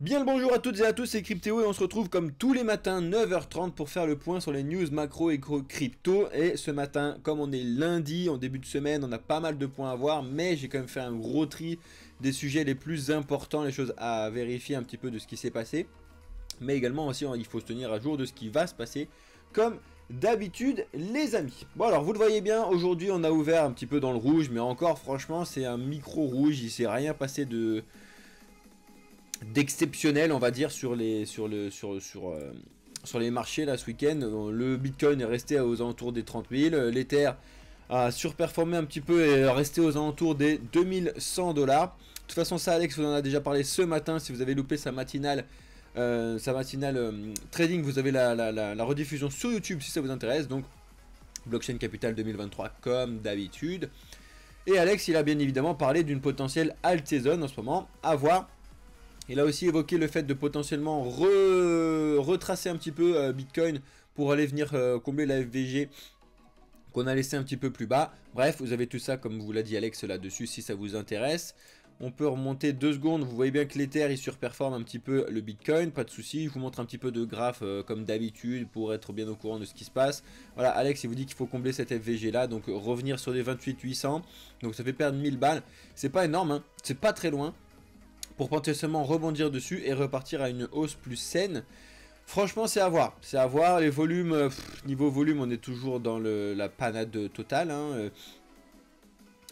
Bien le bonjour à toutes et à tous, c'est Cryptéo et on se retrouve comme tous les matins 9h30 pour faire le point sur les news macro et crypto. Et ce matin, comme on est lundi, en début de semaine, on a pas mal de points à voir, mais j'ai quand même fait un gros tri des sujets les plus importants, les choses à vérifier un petit peu de ce qui s'est passé. Mais également aussi, il faut se tenir à jour de ce qui va se passer, comme d'habitude les amis. Bon alors vous le voyez bien, aujourd'hui on a ouvert un petit peu dans le rouge, mais encore franchement c'est un micro rouge, il s'est rien passé d'exceptionnel on va dire sur les marchés là ce week-end. Le Bitcoin est resté aux alentours des 30 000, l'Ether a surperformé un petit peu et est resté aux alentours des 2100 $. De toute façon ça Alex vous en a déjà parlé ce matin, si vous avez loupé sa matinale trading, vous avez la rediffusion sur YouTube si ça vous intéresse, donc Blockchain Capital 2023 comme d'habitude. Et Alex il a bien évidemment parlé d'une potentielle alt saison en ce moment, à voir. Il a aussi évoqué le fait de potentiellement retracer un petit peu Bitcoin pour aller venir combler la FVG qu'on a laissé un petit peu plus bas. Bref, vous avez tout ça comme vous l'a dit Alex là-dessus si ça vous intéresse. On peut remonter 2 secondes, vous voyez bien que l'Ether il surperforme un petit peu le Bitcoin, pas de souci. Je vous montre un petit peu de graphe comme d'habitude pour être bien au courant de ce qui se passe. Voilà, Alex il vous dit qu'il faut combler cette FVG là, donc revenir sur les 28 800, donc ça fait perdre 1000 balles. C'est pas énorme, hein, c'est pas très loin, pour potentiellement rebondir dessus et repartir à une hausse plus saine. Franchement c'est à voir, les volumes, niveau volume on est toujours dans la panade totale, hein.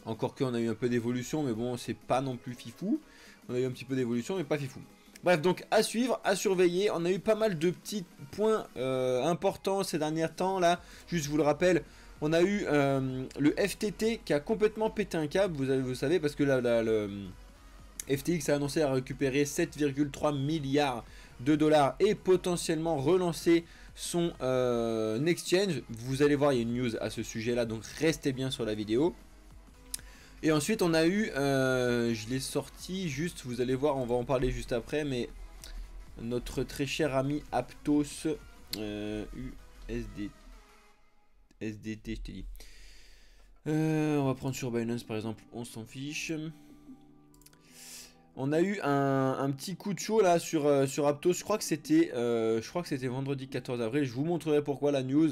Encore qu'on a eu un peu d'évolution, mais bon c'est pas non plus fifou, on a eu un petit peu d'évolution mais pas fifou. Bref, donc à suivre, à surveiller, on a eu pas mal de petits points importants ces derniers temps là, juste je vous le rappelle. On a eu le FTT qui a complètement pété un câble, vous savez, parce que le FTX a annoncé à récupérer 7,3 milliards de dollars et potentiellement relancer son exchange. Vous allez voir, il y a une news à ce sujet là, donc restez bien sur la vidéo. Et ensuite on a eu, je l'ai sorti juste, vous allez voir, on va en parler juste après, mais notre très cher ami Aptos SDT, je t'ai dit. On va prendre sur Binance par exemple, on s'en fiche. On a eu un petit coup de chaud là sur Aptos, je crois que c'était vendredi 14 avril, je vous montrerai pourquoi la news.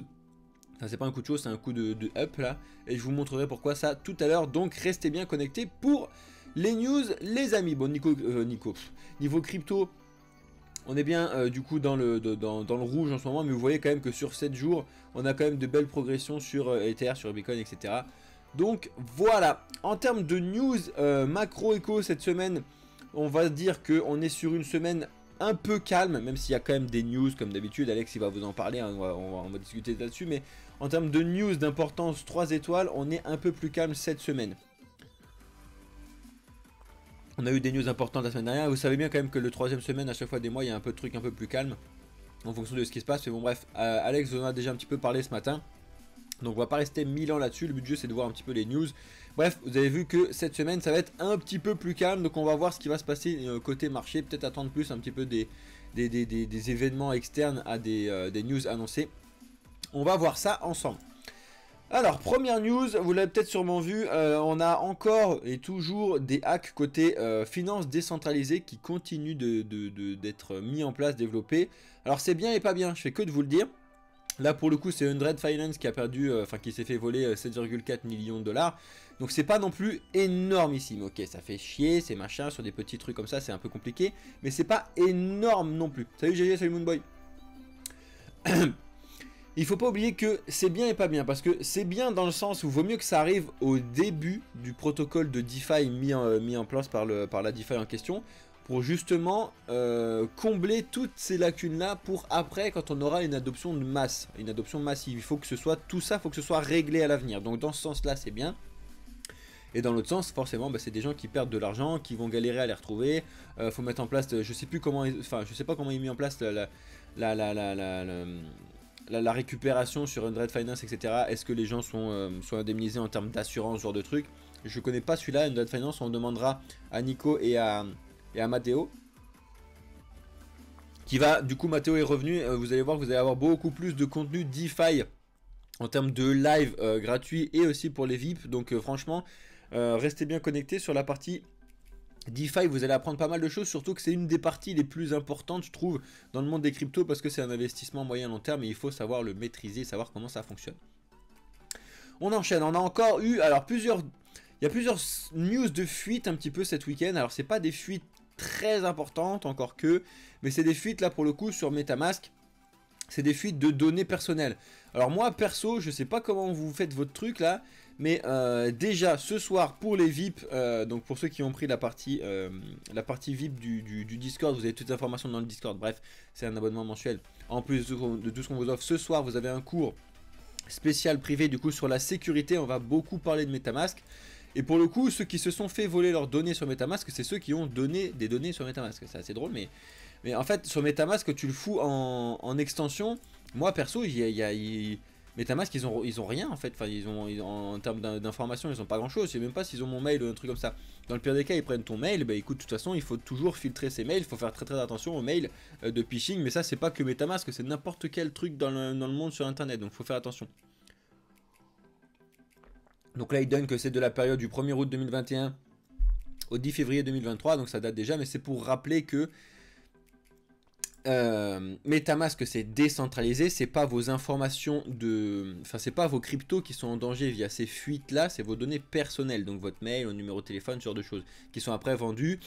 Enfin, c'est pas un coup de chaud, c'est un coup de up là, et je vous montrerai pourquoi ça tout à l'heure, donc restez bien connectés pour les news les amis. Bon niveau crypto, on est bien du coup dans le rouge en ce moment, mais vous voyez quand même que sur 7 jours, on a quand même de belles progressions sur Ether, sur Bitcoin, etc. Donc voilà, en termes de news macro éco cette semaine, on va dire qu'on est sur une semaine un peu calme, même s'il y a quand même des news comme d'habitude. Alex il va vous en parler, hein, on va discuter là-dessus, mais en termes de news d'importance 3 étoiles, on est un peu plus calme cette semaine. On a eu des news importantes la semaine dernière, vous savez bien quand même que le 3ème semaine à chaque fois des mois il y a un peu de trucs un peu plus calme en fonction de ce qui se passe, mais bon bref, Alex vous en a déjà un petit peu parlé ce matin. Donc on va pas rester 1000 ans là-dessus, le but du jeu c'est de voir un petit peu les news. Bref, vous avez vu que cette semaine ça va être un petit peu plus calme, donc on va voir ce qui va se passer côté marché, peut-être attendre plus un petit peu des événements externes à des news annoncées. On va voir ça ensemble. Alors première news, vous l'avez peut-être sûrement vu, on a encore et toujours des hacks côté finance décentralisée qui continuent d'être mis en place, développés. Alors c'est bien et pas bien, je fais que de vous le dire. Là pour le coup c'est Undred Finance qui a perdu, qui s'est fait voler 7,4 millions de dollars. Donc c'est pas non plus énormissime. Ok, ça fait chier, c'est machin, sur des petits trucs comme ça c'est un peu compliqué. Mais c'est pas énorme non plus. Salut GG, salut Moonboy. Il faut pas oublier que c'est bien et pas bien. Parce que c'est bien dans le sens où il vaut mieux que ça arrive au début du protocole de DeFi mis en place par la DeFi en question, pour justement combler toutes ces lacunes là pour après quand on aura une adoption de masse, une adoption massive. Il faut que ce soit tout ça, il faut que ce soit réglé à l'avenir. Donc dans ce sens là c'est bien. Et dans l'autre sens forcément bah, c'est des gens qui perdent de l'argent, qui vont galérer à les retrouver. Faut mettre en place, je sais plus comment, enfin je sais pas comment il est mis en place la récupération sur Undred Finance, etc. Est-ce que les gens sont indemnisés en termes d'assurance, ce genre de truc. Je connais pas celui-là, Undred Finance, on demandera à Nico et à Mathéo. Qui va, du coup Mathéo est revenu, vous allez voir que vous allez avoir beaucoup plus de contenu DeFi en termes de live gratuit et aussi pour les VIP. Donc franchement, restez bien connectés sur la partie DeFi, vous allez apprendre pas mal de choses, surtout que c'est une des parties les plus importantes, je trouve, dans le monde des cryptos, parce que c'est un investissement moyen long terme et il faut savoir le maîtriser, savoir comment ça fonctionne. On enchaîne, on a encore eu, alors il y a plusieurs news de fuite un petit peu cet week-end. Alors c'est pas des fuites très importantes encore que, mais c'est des fuites là pour le coup sur MetaMask. C'est des fuites de données personnelles. Alors moi perso, je sais pas comment vous faites votre truc là, mais déjà ce soir pour les VIP, donc pour ceux qui ont pris la partie VIP du Discord, vous avez toutes les informations dans le Discord. Bref, c'est un abonnement mensuel. En plus de tout ce qu'on vous offre ce soir, vous avez un cours spécial privé du coup sur la sécurité. On va beaucoup parler de MetaMask. Et pour le coup, ceux qui se sont fait voler leurs données sur MetaMask, c'est ceux qui ont donné des données sur MetaMask. C'est assez drôle, mais en fait, sur MetaMask, tu le fous en extension. Moi, perso, MetaMask, ils ont rien en fait. Enfin, en termes d'informations, ils ont pas grand chose. Je sais même pas s'ils ont mon mail ou un truc comme ça. Dans le pire des cas, ils prennent ton mail. Bah écoute, de toute façon, il faut toujours filtrer ses mails. Il faut faire très très attention aux mails de phishing. Mais ça, c'est pas que MetaMask, c'est n'importe quel truc dans le monde sur internet. Donc, il faut faire attention. Donc là, il donne que c'est de la période du 1er août 2021 au 10 février 2023. Donc ça date déjà, mais c'est pour rappeler que MetaMask, c'est décentralisé. C'est pas vos informations de... Enfin, c'est pas vos cryptos qui sont en danger via ces fuites-là. C'est vos données personnelles. Donc votre mail, votre numéro de téléphone, ce genre de choses. Qui sont après vendues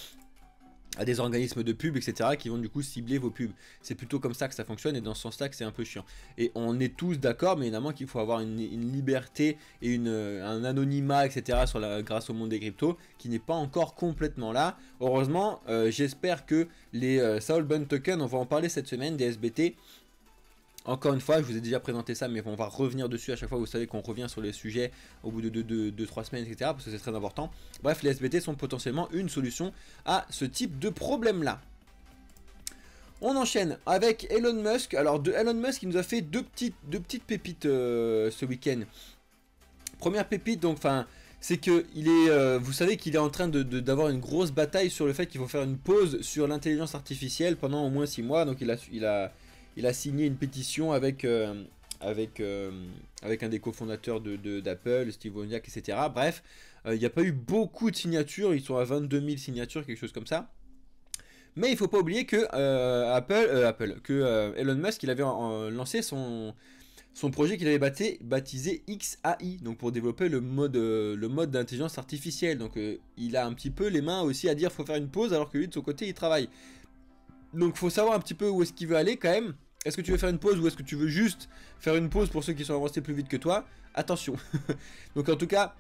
à des organismes de pub, etc. qui vont du coup cibler vos pubs. C'est plutôt comme ça que ça fonctionne et dans ce sens-là que c'est un peu chiant. Et on est tous d'accord, mais évidemment qu'il faut avoir une liberté et un anonymat, etc. grâce au monde des cryptos qui n'est pas encore complètement là. Heureusement, j'espère que les Soulbound Tokens, on va en parler cette semaine, des SBT. Encore une fois, je vous ai déjà présenté ça, mais on va revenir dessus à chaque fois. Vous savez qu'on revient sur les sujets au bout de 2-3 semaines, etc. Parce que c'est très important. Bref, les SBT sont potentiellement une solution à ce type de problème-là. On enchaîne avec Elon Musk. Alors, de Elon Musk, il nous a fait deux petites pépites ce week-end. Première pépite, donc, enfin, c'est que vous savez qu'il est en train d'avoir une grosse bataille sur le fait qu'il faut faire une pause sur l'intelligence artificielle pendant au moins 6 mois. Donc, il a signé une pétition avec un des cofondateurs d'Apple, Steve Wozniak, etc. Bref, il n'y a pas eu beaucoup de signatures, ils sont à 22 000 signatures, quelque chose comme ça. Mais il ne faut pas oublier que Elon Musk, il avait lancé son projet qu'il avait baptisé XAI, donc pour développer le mode d'intelligence artificielle. Donc il a un petit peu les mains aussi à dire qu'il faut faire une pause, alors que lui de son côté il travaille. Donc faut savoir un petit peu où est-ce qu'il veut aller quand même. Est-ce que tu veux faire une pause ou est-ce que tu veux juste faire une pause pour ceux qui sont avancés plus vite que toi? Attention. Donc en tout cas,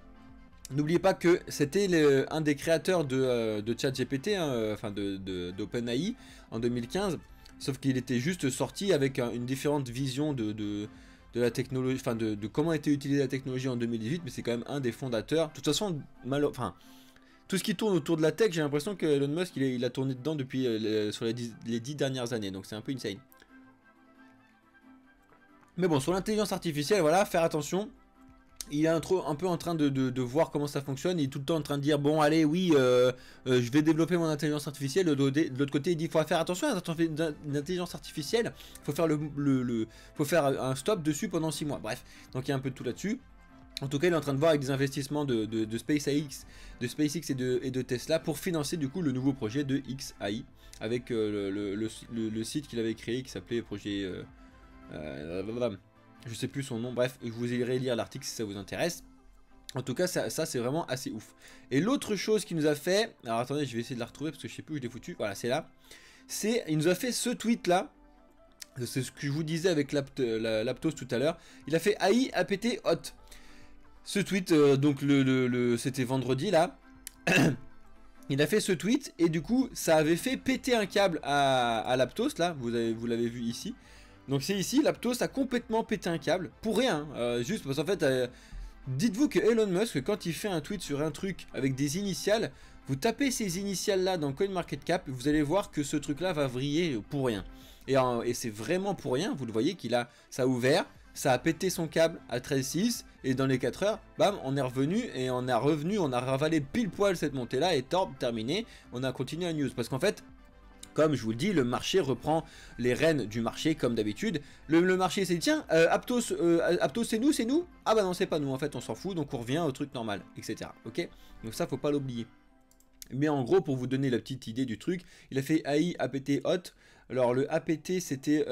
n'oubliez pas que c'était un des créateurs de ChatGPT, hein, enfin d'OpenAI en 2015. Sauf qu'il était juste sorti avec une différente vision de la technologie, enfin de comment était utilisée la technologie en 2018. Mais c'est quand même un des fondateurs. De toute façon, tout ce qui tourne autour de la tech, j'ai l'impression que Elon Musk, il a tourné dedans depuis sur les 10 dernières années. Donc c'est un peu insane. Mais bon, sur l'intelligence artificielle, voilà, faire attention. Il est un peu en train de voir comment ça fonctionne. Il est tout le temps en train de dire, bon allez, oui, je vais développer mon intelligence artificielle. De l'autre côté, il dit, il faut faire attention à l'intelligence artificielle. Il faut faire, faut faire un stop dessus pendant 6 mois. Bref, donc il y a un peu de tout là-dessus. En tout cas, il est en train de voir avec des investissements de SpaceX, et de Tesla pour financer du coup le nouveau projet de XAI avec le site qu'il avait créé qui s'appelait projet... je sais plus son nom, bref, je vous irai lire l'article si ça vous intéresse. En tout cas, ça c'est vraiment assez ouf. Et l'autre chose qu'il nous a fait, alors attendez, je vais essayer de la retrouver parce que je sais plus où je l'ai foutu. Voilà, c'est là. Il nous a fait ce tweet là. C'est ce que je vous disais avec l'Aptos tout à l'heure. Il a fait AI APT hot. Ce tweet, donc c'était vendredi là. Il a fait ce tweet et du coup, ça avait fait péter un câble à l'Aptos là. Vous l'avez vu ici. Donc c'est ici, l'Aptos a complètement pété un câble, pour rien, juste parce qu'en fait, dites-vous que Elon Musk, quand il fait un tweet sur un truc avec des initiales, vous tapez ces initiales là dans CoinMarketCap, vous allez voir que ce truc là va vriller pour rien. Et c'est vraiment pour rien, vous le voyez ça a ouvert, ça a pété son câble à 13,6, et dans les 4 heures, bam, on est revenu, et on a ravalé pile poil cette montée là, et torp, terminé, on a continué la news, parce qu'en fait, comme je vous le dis, le marché reprend les rênes du marché comme d'habitude. Le marché s'est dit, tiens, Aptos c'est nous? Ah bah non, c'est pas nous, en fait, on s'en fout, donc on revient au truc normal, etc. Ok? Donc ça, faut pas l'oublier. Mais en gros, pour vous donner la petite idée du truc, il a fait AI APT hot. Alors le APT c'était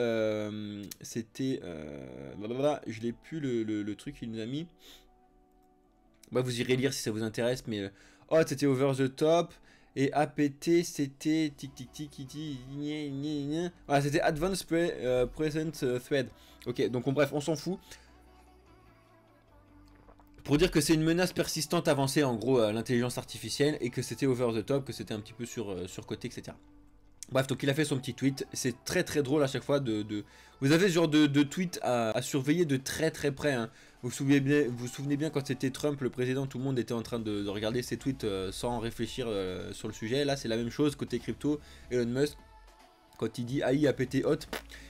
blablabla, je l'ai plus le truc qu'il nous a mis. Bah, vous irez lire si ça vous intéresse, mais hot c'était over the top. Et APT c'était tic tic tic tic tic. Voilà, c'était Advanced Present Thread. Ok, donc bref, on s'en fout. Pour dire que c'est une menace persistante avancée en gros à l'intelligence artificielle et que c'était over the top, que c'était un petit peu surcoté, etc. Bref, donc il a fait son petit tweet. C'est très très drôle à chaque fois Vous avez ce genre de tweet à surveiller de très très près. Hein. Vous vous souvenez bien quand c'était Trump, le président, tout le monde était en train de regarder ses tweets sans réfléchir sur le sujet. Là, c'est la même chose côté crypto. Elon Musk, quand il dit AI a pété hot,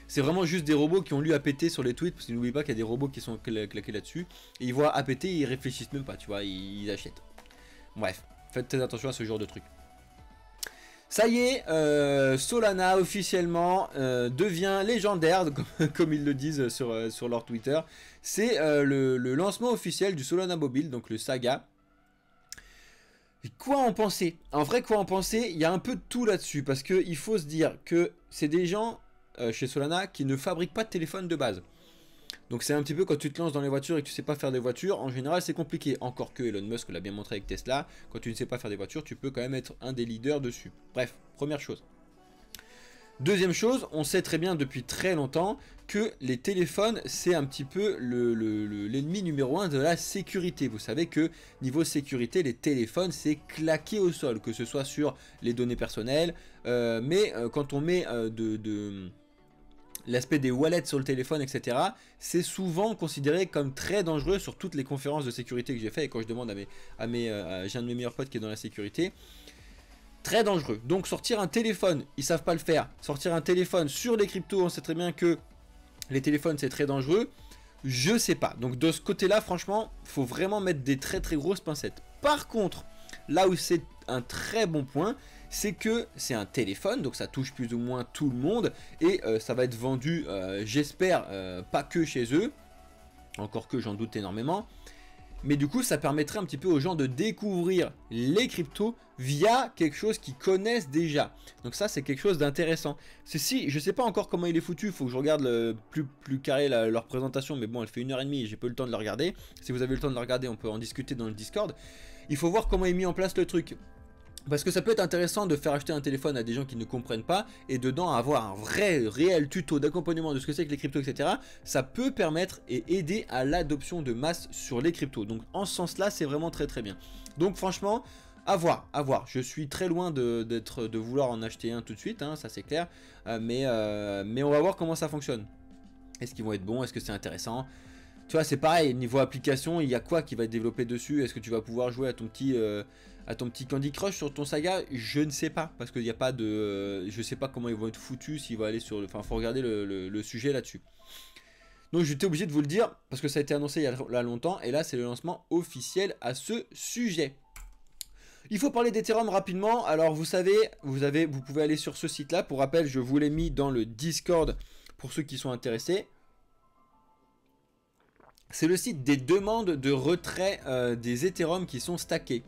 c'est vraiment juste des robots qui ont lu APT sur les tweets. Parce que n'oubliez pas qu'il y a des robots qui sont claqués là-dessus. Et ils voient APT et ils réfléchissent même pas, tu vois, ils achètent. Bref, faites très attention à ce genre de truc. Ça y est, Solana officiellement devient légendaire, comme ils le disent sur leur Twitter. C'est le lancement officiel du Solana Mobile, donc le Saga. Et quoi en penser? En vrai, quoi en penser? Il y a un peu de tout là-dessus, parce qu'il faut se dire que c'est des gens chez Solana qui ne fabriquent pas de téléphone de base. Donc c'est un petit peu quand tu te lances dans les voitures et que tu sais pas faire des voitures, en général c'est compliqué. Encore que Elon Musk l'a bien montré avec Tesla, quand tu ne sais pas faire des voitures, tu peux quand même être un des leaders dessus. Bref, première chose. Deuxième chose, on sait très bien depuis très longtemps que les téléphones, c'est un petit peu l'ennemi numéro 1 de la sécurité. Vous savez que niveau sécurité, les téléphones, c'est claqué au sol, que ce soit sur les données personnelles, mais quand on met l'aspect des wallets sur le téléphone, etc., c'est souvent considéré comme très dangereux sur toutes les conférences de sécurité que j'ai fait. Et quand je demande j'ai un de mes meilleurs potes qui est dans la sécurité, très dangereux. Donc sortir un téléphone, ils savent pas le faire. Sortir un téléphone sur les cryptos, on sait très bien que les téléphones c'est très dangereux. Je sais pas. Donc de ce côté-là, franchement, faut vraiment mettre des très très grosses pincettes. Par contre, là où c'est un très bon point, c'est que c'est un téléphone, donc ça touche plus ou moins tout le monde, et ça va être vendu, j'espère, pas que chez eux, encore que j'en doute énormément, mais du coup ça permettrait un petit peu aux gens de découvrir les cryptos via quelque chose qu'ils connaissent déjà. Donc ça c'est quelque chose d'intéressant. Ceci, je sais pas encore comment il est foutu, il faut que je regarde plus carré leur présentation, mais bon elle fait 1h30 et j'ai pas eu le temps de la regarder. Si vous avez le temps de la regarder, on peut en discuter dans le Discord. Il faut voir comment est mis en place le truc. Parce que ça peut être intéressant de faire acheter un téléphone à des gens qui ne comprennent pas et dedans avoir un réel tuto d'accompagnement de ce que c'est que les cryptos, etc. Ça peut permettre et aider à l'adoption de masse sur les cryptos. Donc en ce sens-là, c'est vraiment très très bien. Donc franchement, à voir, à voir. Je suis très loin de vouloir en acheter un tout de suite, hein, ça c'est clair. Mais on va voir comment ça fonctionne. Est-ce qu'ils vont être bons? Est-ce que c'est intéressant? Tu vois, c'est pareil, niveau application, il y a quoi qui va être développé dessus? Est-ce que tu vas pouvoir jouer à ton petit Candy Crush sur ton Saga? Je ne sais pas, parce qu'il n'y a pas de... je sais pas comment ils vont être foutus, s'ils vont aller sur... Enfin, il faut regarder le sujet là-dessus. Donc j'étais obligé de vous le dire, parce que ça a été annoncé il y a longtemps, et là c'est le lancement officiel à ce sujet. Il faut parler d'Ethereum rapidement. Alors vous savez, vous pouvez aller sur ce site-là. Pour rappel, je vous l'ai mis dans le Discord pour ceux qui sont intéressés. C'est le site des demandes de retrait des Ethereum qui sont stackés.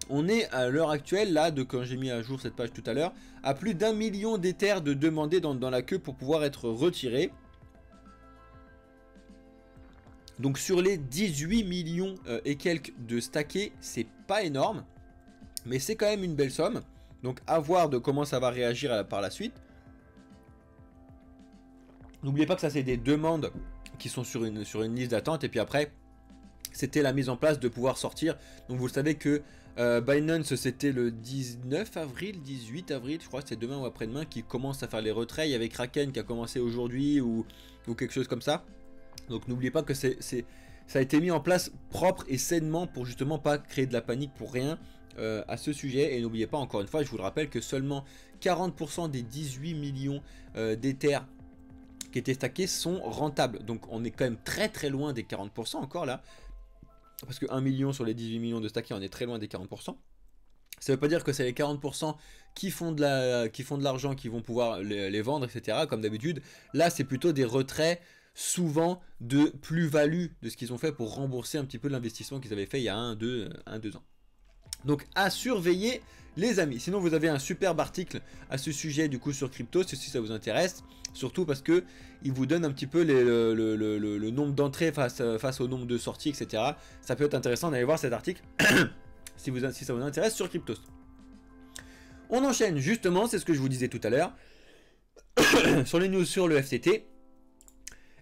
On est à l'heure actuelle, là, quand j'ai mis à jour cette page tout à l'heure, à plus d'1 million d'Ethers de demandés dans la queue pour pouvoir être retirés. Donc sur les 18 millions et quelques de stackés, c'est pas énorme, mais c'est quand même une belle somme. Donc à voir de comment ça va réagir par la suite. N'oubliez pas que ça c'est des demandes qui sont sur une liste d'attente, et puis après c'était la mise en place de pouvoir sortir. Donc vous le savez que Binance c'était le 19 avril, 18 avril, je crois que c'est demain ou après-demain, qui commence à faire les retraits. Il y avait Kraken qui a commencé aujourd'hui ou quelque chose comme ça. Donc n'oubliez pas que ça a été mis en place propre et sainement pour justement pas créer de la panique pour rien à ce sujet. Et n'oubliez pas, encore une fois, je vous le rappelle, que seulement 40% des 18 millions d'Ethers qui étaient stackés sont rentables. Donc on est quand même très très loin des 40% encore là. Parce que 1 million sur les 18 millions de stackés, on est très loin des 40%. Ça ne veut pas dire que c'est les 40% qui font de l'argent, qui vont pouvoir les vendre, etc. Comme d'habitude. Là, c'est plutôt des retraits souvent de plus-value de ce qu'ils ont fait pour rembourser un petit peu l'investissement qu'ils avaient fait il y a 1-2 ans. Donc à surveiller les amis. Sinon vous avez un superbe article à ce sujet du coup sur Cryptos si ça vous intéresse. Surtout parce que il vous donne un petit peu le nombre d'entrées face au nombre de sorties, etc. Ça peut être intéressant d'aller voir cet article si ça vous intéresse sur Cryptos. On enchaîne justement, c'est ce que je vous disais tout à l'heure, sur les news sur le FTT.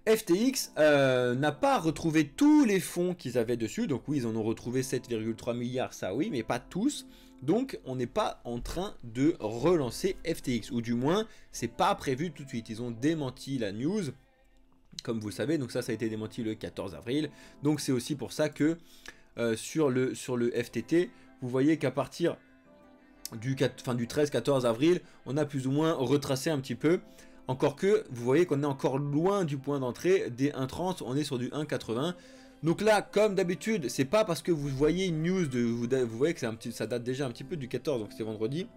FTX n'a pas retrouvé tous les fonds qu'ils avaient dessus. Donc oui, ils en ont retrouvé 7,3 milliards, ça oui, mais pas tous. Donc on n'est pas en train de relancer FTX. Ou du moins, c'est pas prévu tout de suite. Ils ont démenti la news, comme vous le savez. Donc ça a été démenti le 14 avril. Donc c'est aussi pour ça que sur le FTT, vous voyez qu'à partir du 13-14 avril, on a plus ou moins retracé un petit peu. Encore que, vous voyez qu'on est encore loin du point d'entrée des 1,30, on est sur du 1,80. Donc là, comme d'habitude, c'est pas parce que vous voyez une news, vous voyez que ça date déjà un petit peu du 14, donc c'est vendredi.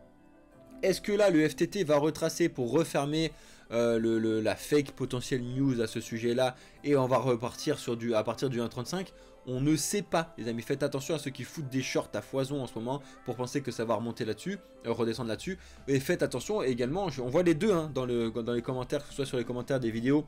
Est-ce que là, le FTT va retracer pour refermer la fake potentielle news à ce sujet-là et on va repartir à partir du 1,35? On ne sait pas, les amis. Faites attention à ceux qui foutent des shorts à foison en ce moment pour penser que ça va remonter là-dessus, redescendre là-dessus. Et faites attention également, on voit les deux hein, dans les commentaires, que ce soit sur les commentaires des vidéos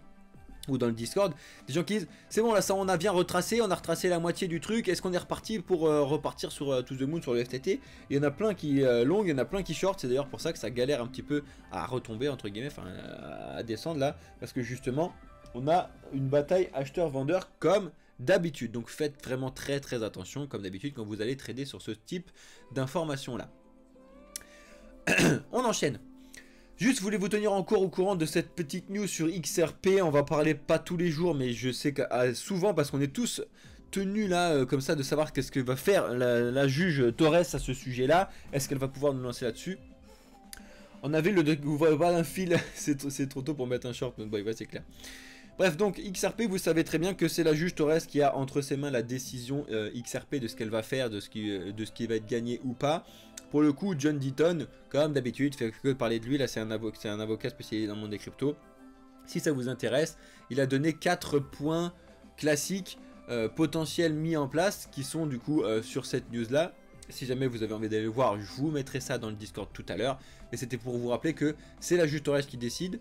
ou dans le Discord, des gens qui disent c'est bon là ça on a bien retracé, on a retracé la moitié du truc, est-ce qu'on est reparti pour repartir sur To The Moon sur le FTT? Il y en a plein qui long, il y en a plein qui short, c'est d'ailleurs pour ça que ça galère un petit peu à retomber entre guillemets, enfin à descendre là, parce que justement on a une bataille acheteur-vendeur comme d'habitude. Donc faites vraiment très très attention comme d'habitude quand vous allez trader sur ce type d'informations là. On enchaîne. Juste, voulez vous tenir encore au courant de cette petite news sur XRP. On va parler pas tous les jours, mais je sais que souvent, parce qu'on est tous tenus là, comme ça, de savoir qu'est-ce que va faire la juge Torres à ce sujet-là. Est-ce qu'elle va pouvoir nous lancer là-dessus? On avait vous voyez pas un fil, c'est trop tôt pour mettre un short, mais bon, c'est clair. Bref, donc XRP, vous savez très bien que c'est la juge Torres qui a entre ses mains la décision XRP de ce qu'elle va faire, de ce qui va être gagné ou pas. Pour le coup, John Deaton, comme d'habitude, fait que parler de lui. Là, c'est un avocat spécialisé dans le monde des cryptos. Si ça vous intéresse, il a donné 4 points classiques potentiels mis en place qui sont du coup sur cette news-là. Si jamais vous avez envie d'aller le voir, je vous mettrai ça dans le Discord tout à l'heure. Mais c'était pour vous rappeler que c'est la juge Torres qui décide.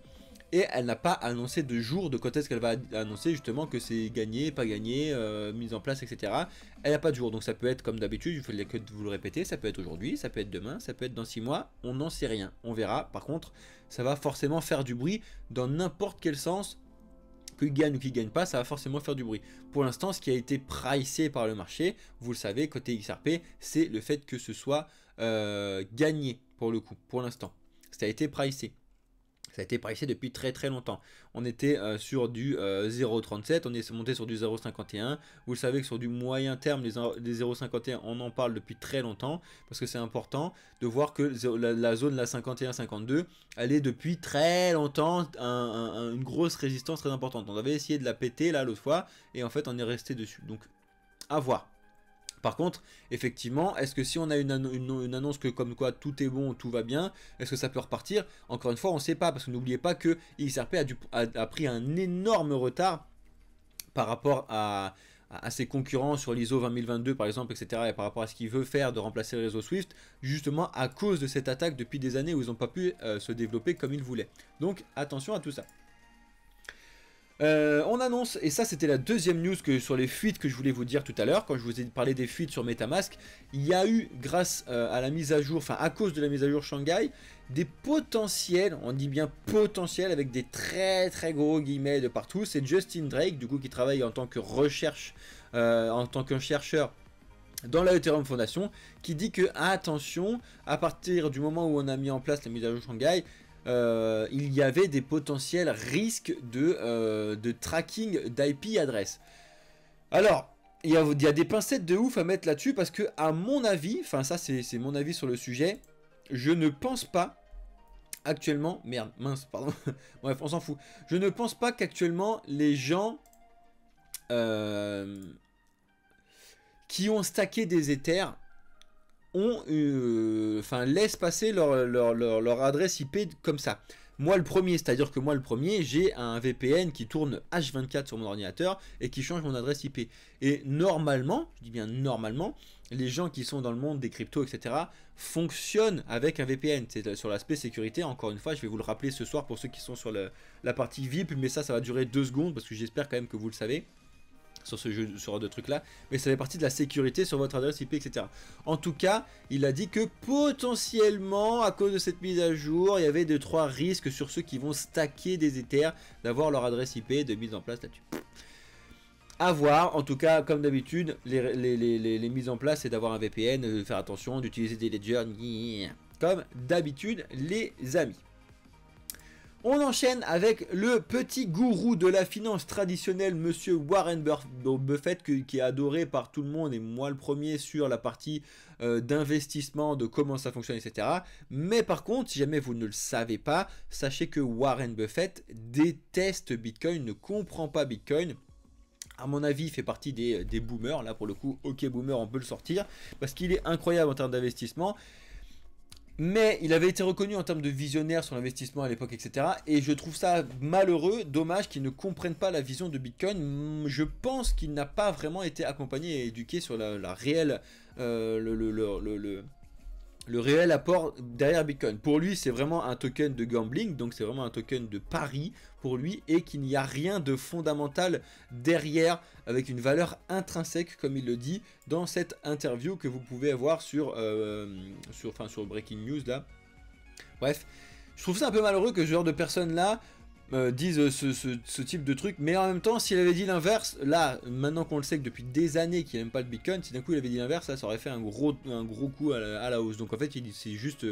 Et elle n'a pas annoncé de jour de quand est-ce qu'elle va annoncer justement que c'est gagné, pas gagné, mise en place, etc. Elle n'a pas de jour, donc ça peut être comme d'habitude, il faut que vous le répétez, ça peut être aujourd'hui, ça peut être demain, ça peut être dans 6 mois, on n'en sait rien, on verra. Par contre, ça va forcément faire du bruit dans n'importe quel sens, qu'il gagne ou qu'il gagne pas, ça va forcément faire du bruit. Pour l'instant, ce qui a été pricé par le marché, vous le savez, côté XRP, c'est le fait que ce soit gagné pour le coup, pour l'instant. Ça a été pricé. Ça a été pricé depuis très très longtemps. On était sur du 0,37, on est monté sur du 0,51. Vous le savez que sur du moyen terme, les 0,51, on en parle depuis très longtemps. Parce que c'est important de voir que la zone, la 51-52, elle est depuis très longtemps une grosse résistance très importante. On avait essayé de la péter là l'autre fois, et en fait on est resté dessus. Donc à voir. Par contre, effectivement, est-ce que si on a une annonce que comme quoi tout est bon, tout va bien, est-ce que ça peut repartir? Encore une fois, on ne sait pas, parce que n'oubliez pas que XRP a pris un énorme retard par rapport à ses concurrents sur l'ISO 20022 par exemple, etc. Et par rapport à ce qu'il veut faire de remplacer le réseau Swift, justement à cause de cette attaque depuis des années où ils n'ont pas pu se développer comme ils voulaient. Donc attention à tout ça. On annonce, et ça c'était la deuxième news sur les fuites que je voulais vous dire tout à l'heure, quand je vous ai parlé des fuites sur Metamask, il y a eu, grâce à la mise à jour, enfin à cause de la mise à jour Shanghai, des potentiels, on dit bien potentiels, avec des très très gros guillemets de partout. C'est Justin Drake, du coup, qui travaille en tant que en tant qu'un chercheur dans la Ethereum Foundation, qui dit que, attention, à partir du moment où on a mis en place la mise à jour Shanghai, il y avait des potentiels risques de tracking d'IP adresse. Alors, il y a des pincettes de ouf à mettre là-dessus, parce que à mon avis, enfin ça c'est mon avis sur le sujet, je ne pense pas actuellement, merde, mince, pardon, bref, on s'en fout, je ne pense pas qu'actuellement les gens qui ont stacké des Ethers laissent passer leur adresse IP comme ça. Moi le premier, c'est-à-dire que moi le premier, j'ai un VPN qui tourne H24 sur mon ordinateur et qui change mon adresse IP. Et normalement, je dis bien normalement, les gens qui sont dans le monde des cryptos, etc., fonctionnent avec un VPN. C'est sur l'aspect sécurité, encore une fois, je vais vous le rappeler ce soir pour ceux qui sont sur la partie VIP, mais ça va durer 2 secondes, parce que j'espère quand même que vous le savez, sur ce genre de truc là, mais ça fait partie de la sécurité sur votre adresse IP, etc. En tout cas, il a dit que potentiellement, à cause de cette mise à jour, il y avait 2-3 risques sur ceux qui vont stacker des Ethers, d'avoir leur adresse IP de mise en place là-dessus. À voir, en tout cas, comme d'habitude, les mises en place, c'est d'avoir un VPN, de faire attention, d'utiliser des ledgers, comme d'habitude, les amis. On enchaîne avec le petit gourou de la finance traditionnelle, monsieur Warren Buffett, qui est adoré par tout le monde, et moi le premier sur la partie d'investissement, de comment ça fonctionne, etc. Mais par contre, si jamais vous ne le savez pas, sachez que Warren Buffett déteste Bitcoin, ne comprend pas Bitcoin. À mon avis, il fait partie des boomers, là pour le coup, ok boomer, on peut le sortir, parce qu'il est incroyable en termes d'investissement. Mais il avait été reconnu en termes de visionnaire sur l'investissement à l'époque, etc. Et je trouve ça malheureux, dommage qu'ils ne comprennent pas la vision de Bitcoin. Je pense qu'il n'a pas vraiment été accompagné et éduqué sur la réelle, le réel apport derrière Bitcoin. Pour lui, c'est vraiment un token de gambling, donc c'est vraiment un token de pari pour lui, et qu'il n'y a rien de fondamental derrière, avec une valeur intrinsèque, comme il le dit, dans cette interview que vous pouvez avoir sur Breaking News, là. Bref, je trouve ça un peu malheureux que ce genre de personnes-là disent ce type de truc, mais en même temps, s'il avait dit l'inverse, là, maintenant qu'on le sait que depuis des années qu'il n'aime pas le Bitcoin, si d'un coup il avait dit l'inverse, ça aurait fait un gros coup à la hausse. Donc en fait, il s'est juste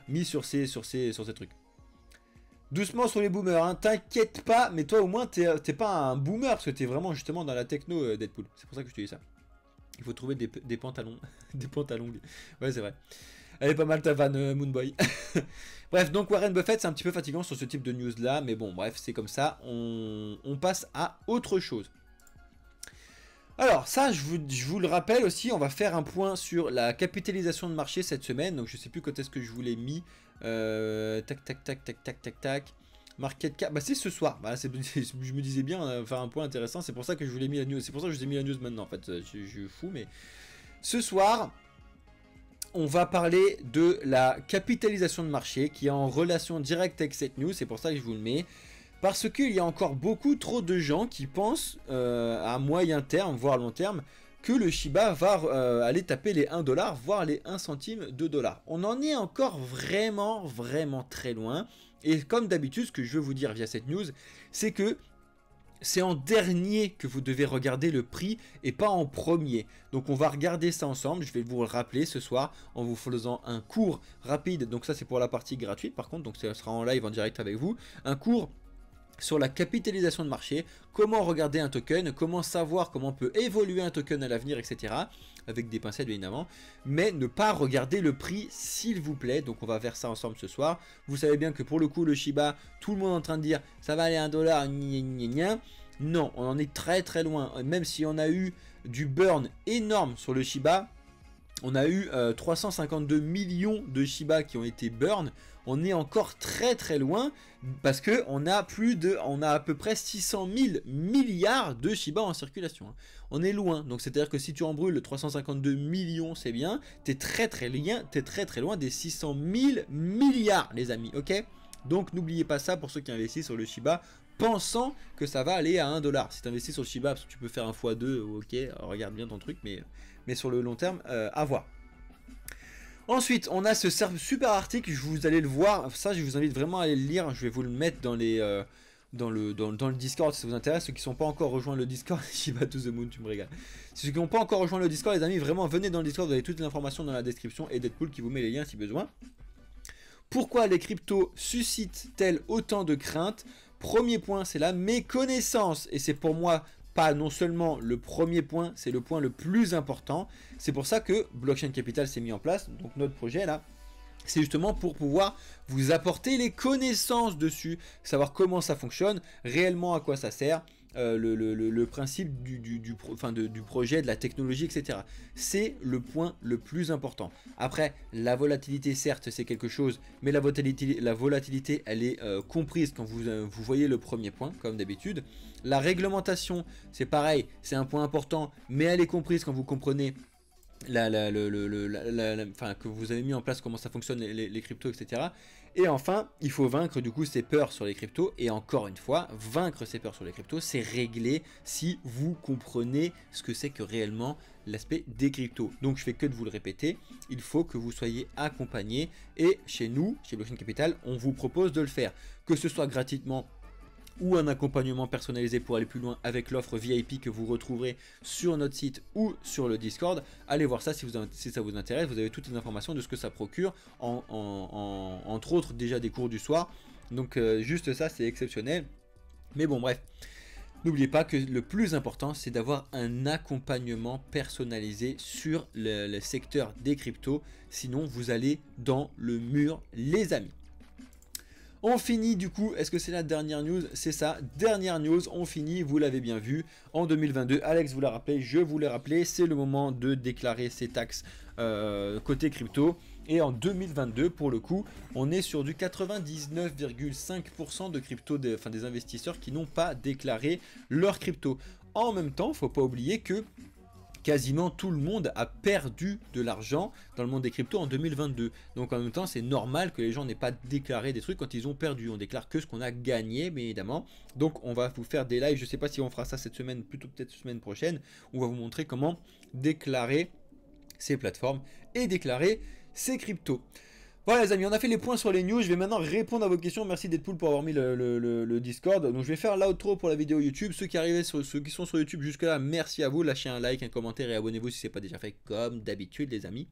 mis sur ces trucs. Doucement sur les boomers, hein. T'inquiète pas, mais toi au moins t'es pas un boomer, parce que t'es vraiment justement dans la techno, Deadpool. C'est pour ça que je te dis ça. Il faut trouver des pantalons, des pantalons. Ouais, c'est vrai. Elle est pas mal ta vanne, Moonboy. Bref, donc Warren Buffett, c'est un petit peu fatigant sur ce type de news là, mais bon, bref, c'est comme ça. On passe à autre chose. Alors ça, je vous le rappelle aussi, on va faire un point sur la capitalisation de marché cette semaine. Donc je sais plus quand est-ce que je vous l'ai mis. Tac. Market cap, bah c'est ce soir. Bah, je me disais bien faire un point intéressant. C'est pour ça que je vous l'ai mis la news. C'est pour ça que je vous ai mis la news maintenant. En fait, je suis fou, mais ce soir, on va parler de la capitalisation de marché qui est en relation directe avec cette news. C'est pour ça que je vous le mets. Parce qu'il y a encore beaucoup trop de gens qui pensent à moyen terme, voire long terme, que le Shiba va aller taper les 1 $, voire les 1 centime de dollar. On en est encore vraiment très loin. Et comme d'habitude, ce que je veux vous dire via cette news, c'est que c'est en dernier que vous devez regarder le prix et pas en premier. Donc on va regarder ça ensemble, je vais vous le rappeler ce soir en vous faisant un cours rapide. Donc ça c'est pour la partie gratuite par contre, donc ça sera en live en direct avec vous. Un cours sur la capitalisation de marché, comment regarder un token, comment savoir comment peut évoluer un token à l'avenir, etc. Avec des pincettes bien évidemment, mais ne pas regarder le prix s'il vous plaît. Donc on va faire ça ensemble ce soir. Vous savez bien que pour le coup le Shiba, tout le monde est en train de dire ça va aller à 1 $, non, on en est très loin. Même si on a eu du burn énorme sur le Shiba, on a eu 352 millions de Shiba qui ont été burn. On est encore très loin parce que on a à peu près 600 000 milliards de Shiba en circulation. On est loin. Donc c'est à dire que si tu en brûles 352 millions, c'est bien. T'es très loin des 600 000 milliards, les amis. Ok. Donc n'oubliez pas ça pour ceux qui investissent sur le Shiba, pensant que ça va aller à 1 $. Si tu investis sur le Shiba, parce que tu peux faire un x2, ok, regarde bien ton truc, mais sur le long terme, à voir. Ensuite, on a ce super article, vous allez le voir, ça je vous invite vraiment à aller le lire, je vais vous le mettre dans le Discord si ça vous intéresse. Ceux qui ne sont pas encore rejoints le Discord, Shiba to the Moon, tu me régales. Ceux qui n'ont pas encore rejoint le Discord, les amis, vraiment venez dans le Discord, vous avez toute l'information dans la description et Deadpool qui vous met les liens si besoin. Pourquoi les cryptos suscitent-elles autant de craintes? Premier point, c'est la méconnaissance, et c'est pour moi pas non seulement le premier point, c'est le point le plus important. C'est pour ça que Blockchain Capital s'est mis en place, donc notre projet là, c'est justement pour pouvoir vous apporter les connaissances dessus, savoir comment ça fonctionne, réellement à quoi ça sert, le principe du projet, de la technologie, etc. C'est le point le plus important. Après, la volatilité, certes, c'est quelque chose, mais la volatilité elle est comprise quand vous voyez le premier point, comme d'habitude. La réglementation, c'est pareil, c'est un point important, mais elle est comprise quand vous comprenez enfin, que vous avez mis en place, comment ça fonctionne les cryptos, etc. Et enfin, il faut vaincre du coup ces peurs sur les cryptos. Et encore une fois, vaincre ces peurs sur les cryptos, c'est régler si vous comprenez ce que c'est que réellement l'aspect des cryptos. Donc je fais que de vous le répéter, il faut que vous soyez accompagné. Et chez nous, chez Blockchain Capital, on vous propose de le faire. Que ce soit gratuitement ou un accompagnement personnalisé pour aller plus loin avec l'offre VIP que vous retrouverez sur notre site ou sur le Discord. Allez voir ça si ça vous intéresse, vous avez toutes les informations de ce que ça procure, entre autres déjà des cours du soir. Donc juste ça, c'est exceptionnel. Mais bon, bref. N'oubliez pas que le plus important, c'est d'avoir un accompagnement personnalisé sur le secteur des cryptos. Sinon, vous allez dans le mur, les amis. On finit du coup, est-ce que c'est la dernière news? C'est ça, dernière news, on finit, vous l'avez bien vu, en 2022, Alex vous l'a rappelé, je vous l'ai rappelé, c'est le moment de déclarer ses taxes côté crypto. Et en 2022, pour le coup, on est sur du 99,5% de crypto, des investisseurs qui n'ont pas déclaré leur crypto. En même temps, il ne faut pas oublier que quasiment tout le monde a perdu de l'argent dans le monde des cryptos en 2022. Donc en même temps, c'est normal que les gens n'aient pas déclaré des trucs quand ils ont perdu. On déclare que ce qu'on a gagné, bien évidemment. Donc on va vous faire des lives. Je ne sais pas si on fera ça cette semaine, plutôt peut-être semaine prochaine. On va vous montrer comment déclarer ces plateformes et déclarer ces cryptos. Voilà les amis, on a fait les points sur les news, je vais maintenant répondre à vos questions. Merci Deadpool pour avoir mis le Discord. Donc je vais faire l'outro pour la vidéo YouTube. Ceux qui sont sur YouTube jusque là, merci à vous. Lâchez un like, un commentaire et abonnez-vous si ce n'est pas déjà fait comme d'habitude les amis.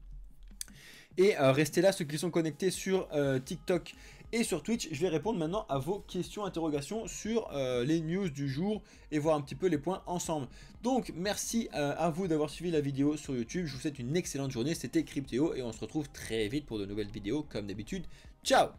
Et restez là, ceux qui sont connectés sur TikTok et sur Twitch. Je vais répondre maintenant à vos questions, interrogations sur les news du jour et voir un petit peu les points ensemble. Donc merci à vous d'avoir suivi la vidéo sur YouTube. Je vous souhaite une excellente journée. C'était Cryptéo et on se retrouve très vite pour de nouvelles vidéos comme d'habitude. Ciao!